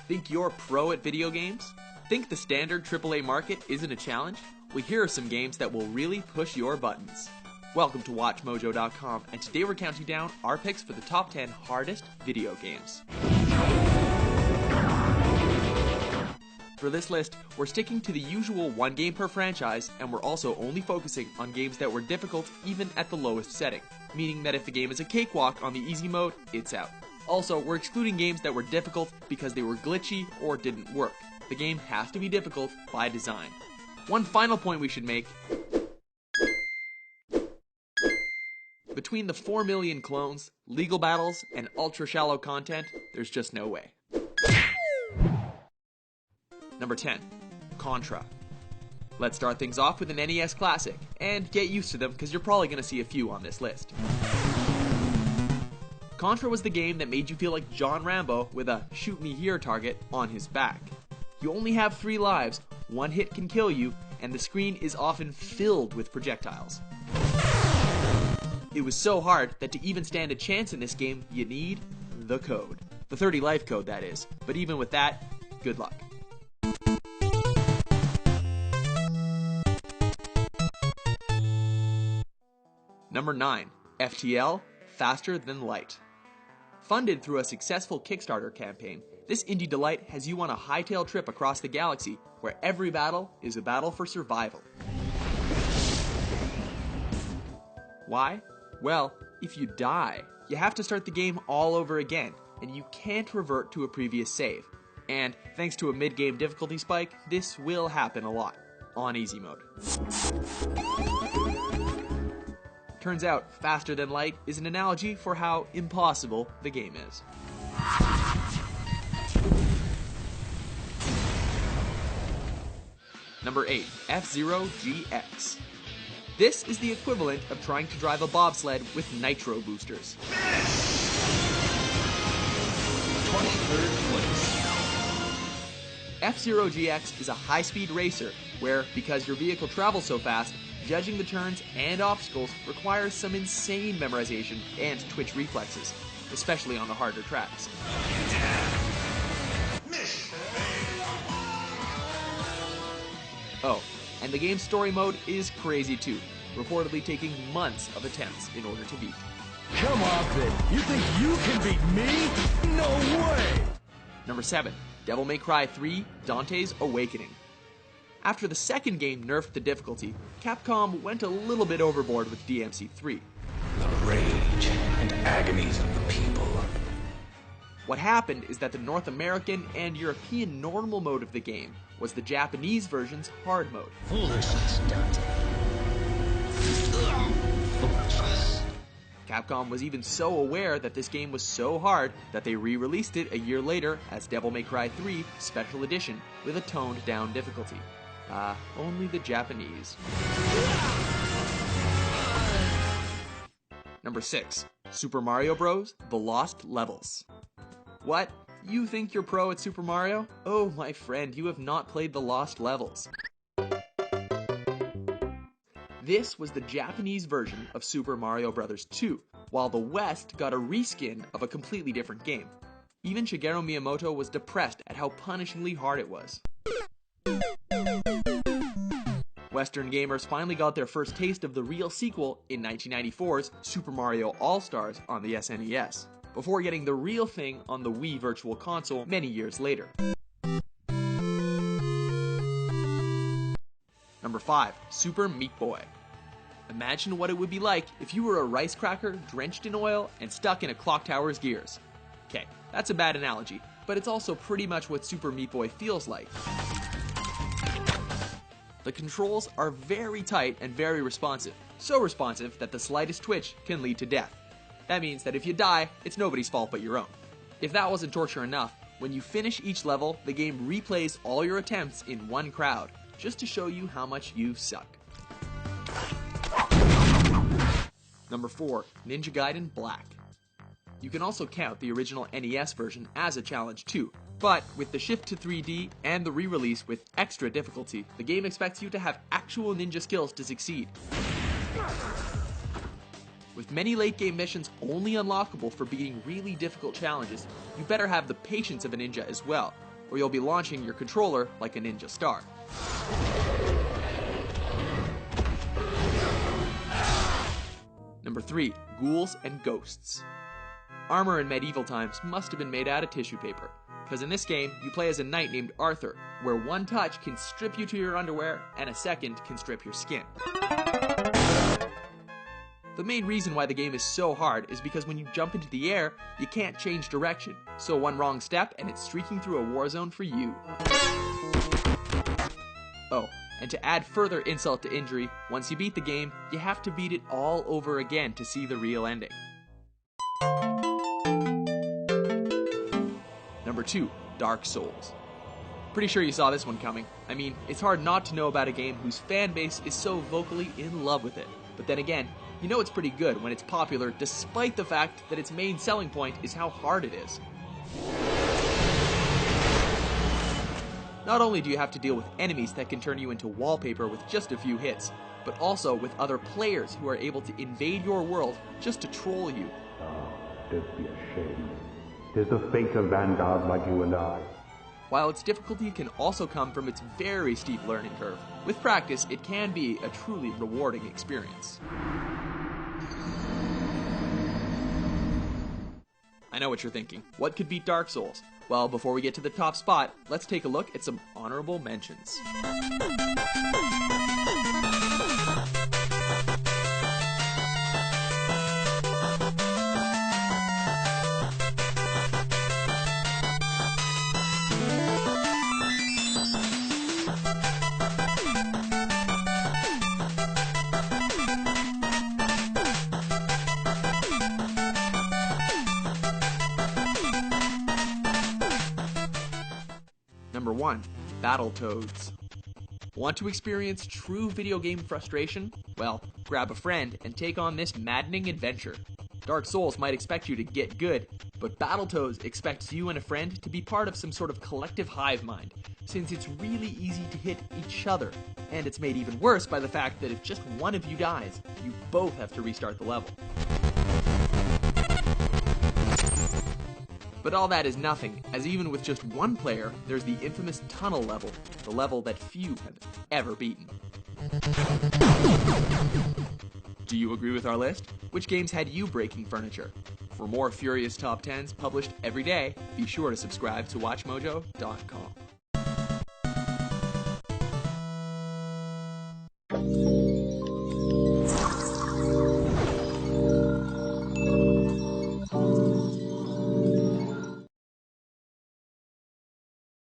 Think you're pro at video games? Think the standard AAA market isn't a challenge? Well, here are some games that will really push your buttons. Welcome to WatchMojo.com, and today we're counting down our picks for the top 10 hardest video games. For this list, we're sticking to the usual one game per franchise, and we're also only focusing on games that were difficult even at the lowest setting, meaning that if the game is a cakewalk on the easy mode, it's out. Also, we're excluding games that were difficult because they were glitchy or didn't work. The game has to be difficult by design. One final point we should make: between the 4 million clones, legal battles, and ultra-shallow content, there's just no way. Number 10. Contra. Let's start things off with an NES classic, and get used to them because you're probably going to see a few on this list. Contra was the game that made you feel like John Rambo with a shoot me here target on his back. You only have 3 lives, one hit can kill you, and the screen is often filled with projectiles. It was so hard that to even stand a chance in this game, you need the code. The 30 life code, that is. But even with that, good luck. Number 9. FTL, Faster Than Light. Funded through a successful Kickstarter campaign, this indie delight has you on a hightail trip across the galaxy where every battle is a battle for survival. Why? Well, if you die, you have to start the game all over again, and you can't revert to a previous save. And thanks to a mid-game difficulty spike, this will happen a lot, on easy mode. Turns out, faster than light is an analogy for how impossible the game is. Number 8. F-Zero GX. This is the equivalent of trying to drive a bobsled with nitro boosters. 23rd place. F-Zero GX is a high-speed racer where, because your vehicle travels so fast, judging the turns and obstacles requires some insane memorization and twitch reflexes, especially on the harder tracks. Oh, and the game's story mode is crazy too, reportedly taking months of attempts in order to beat. Come off it! You think you can beat me? No way! Number 7. Devil May Cry 3: Dante's Awakening. After the second game nerfed the difficulty, Capcom went a little bit overboard with DMC3. The rage and agonies of the people. What happened is that the North American and European normal mode of the game was the Japanese version's hard mode. Foolishness, Dante. Foolishness. Capcom was even so aware that this game was so hard that they re-released it a year later as Devil May Cry 3 Special Edition with a toned-down difficulty. Only the Japanese. Number 6. Super Mario Bros. The Lost Levels. What? You think you're pro at Super Mario? Oh, my friend, you have not played the Lost Levels. This was the Japanese version of Super Mario Bros. 2, while the West got a reskin of a completely different game. Even Shigeru Miyamoto was depressed at how punishingly hard it was. Western gamers finally got their first taste of the real sequel in 1994's Super Mario All-Stars on the SNES, before getting the real thing on the Wii Virtual Console many years later. Number 5. Super Meat Boy. Imagine what it would be like if you were a rice cracker drenched in oil and stuck in a clock tower's gears. Okay, that's a bad analogy, but it's also pretty much what Super Meat Boy feels like. The controls are very tight and very responsive, so responsive that the slightest twitch can lead to death. That means that if you die, it's nobody's fault but your own. If that wasn't torture enough, when you finish each level, the game replays all your attempts in one crowd, just to show you how much you suck. Number 4. Ninja Gaiden Black. You can also count the original NES version as a challenge too, but with the shift to 3D and the re-release with extra difficulty, the game expects you to have actual ninja skills to succeed. With many late-game missions only unlockable for beating really difficult challenges, you better have the patience of a ninja as well, or you'll be launching your controller like a ninja star. Number 3. Ghouls and Ghosts. Armor in medieval times must have been made out of tissue paper, because in this game, you play as a knight named Arthur, where one touch can strip you to your underwear, and a second can strip your skin. The main reason why the game is so hard is because when you jump into the air, you can't change direction, so one wrong step and it's streaking through a war zone for you. Oh, and to add further insult to injury, once you beat the game, you have to beat it all over again to see the real ending. Number 2. Dark Souls. Pretty sure you saw this one coming. I mean, it's hard not to know about a game whose fan base is so vocally in love with it. But then again, you know it's pretty good when it's popular despite the fact that its main selling point is how hard it is. Not only do you have to deal with enemies that can turn you into wallpaper with just a few hits, but also with other players who are able to invade your world just to troll you. Oh, don't be ashamed. 'Tis the fate of vanguards like you and I. While its difficulty can also come from its very steep learning curve, with practice it can be a truly rewarding experience. I know what you're thinking. What could beat Dark Souls? Well, before we get to the top spot, let's take a look at some honorable mentions. Number 1. Battletoads. Want to experience true video game frustration? Well, grab a friend and take on this maddening adventure. Dark Souls might expect you to get good, but Battletoads expects you and a friend to be part of some sort of collective hive mind, since it's really easy to hit each other, and it's made even worse by the fact that if just one of you dies, you both have to restart the level. But all that is nothing, as even with just one player, there's the infamous tunnel level, the level that few have ever beaten. Do you agree with our list? Which games had you breaking furniture? For more furious top 10s published every day, be sure to subscribe to WatchMojo.com.